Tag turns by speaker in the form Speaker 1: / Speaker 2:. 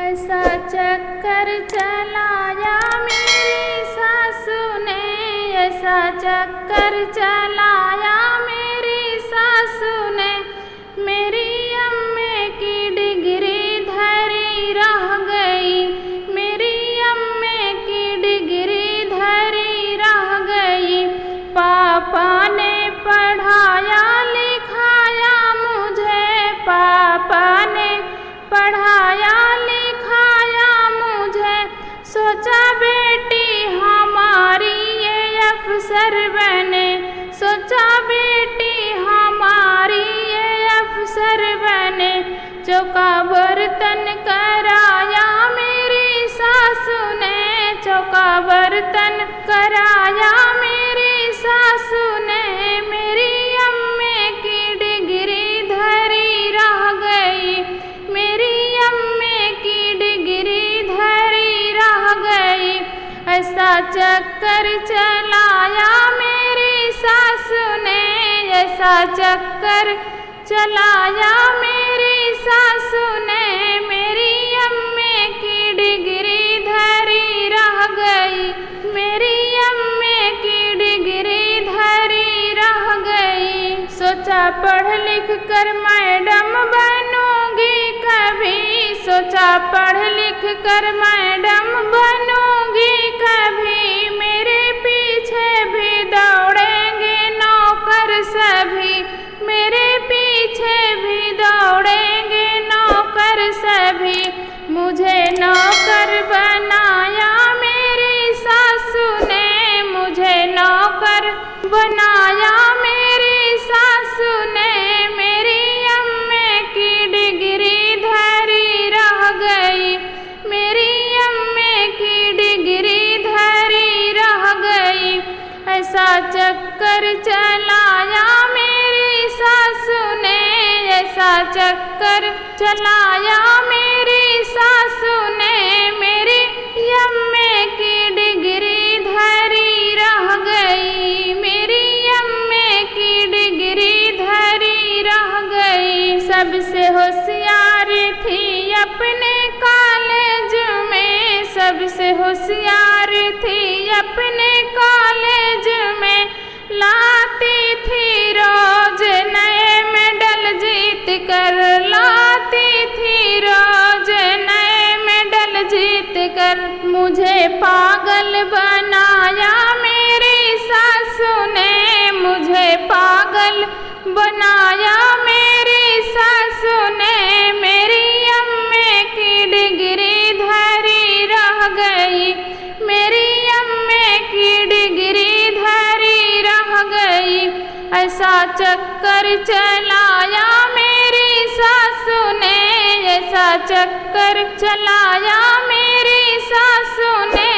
Speaker 1: ऐसा चक्कर चलाया मेरी सासू ने, ऐसा चक्कर चलाया मेरी सासू ने। मेरी अम्मे की डिग्री धरी रह गई, मेरी अम्मे की डिग्री धरी रह गई। पापा ने पढ़ाया लिखाया मुझे, पापा ने पढ़ाया लिखाया मुझे। सोचा बेटी हमारी ये अफसर बने, सोचा बेटी हमारी ये अफसर बने। चौका बर्तन कराया मेरी सासू ने, चौका बर्तन कराया मेरी सासू ने। मेरी अम्मे की डिग्री धरी रह गई, मेरी अम्मे की डिग्री धरी रह गई। ऐसा चक्कर चलाया मेरी सासू ने, ऐसा चक्कर चलाया मेरी सासू ने। मेरी अम्मे की डिग्री धरी रह गई, मेरी अम्मे की डिग्री धरी रह गई। सोचा पढ़ लिख कर मैडम बनूंगी कभी, सोचा पढ़ लिख कर मैडम बनूंगी कभी। मेरे पीछे भी दौड़ेंगे नौकर सभी, मेरे पीछे भी दौड़ेंगे नौकर सभी। मुझे नौकर बनाया मेरी सासू ने, मुझे नौकर बनाया मेरी सासू ने। मेरी अम्मे की डिग्री धरी रह गई, मेरी अम्मे की डिग्री धरी रह गई। ऐसा चक्कर चलाया मेरी सासू ने, ऐसा चक्कर चलाया मेरी सासू ने। मेरी अम्मे की डिग्री धरी रह गई, मेरी अम्मे की डिग्री धरी रह गई। सबसे होशियार थी अपने कॉलेज में, सबसे होशियार थी अपने कॉलेज में। लाती थी रोज नए मेडल जीत कर, लाती थी रोज नए मेडल जीत कर। मुझे पागल बनाया मेरी सासू ने, मुझे पागल बनाया मेरी सासू ने। मेरी अम्मे की डिग्री धरी रह गई, मेरी अम्मे की डिग्री धरी रह गई। ऐसा चक्कर चलाया मेरी सासू ने, ऐसा चक्कर चलाया मेरी सासू ने।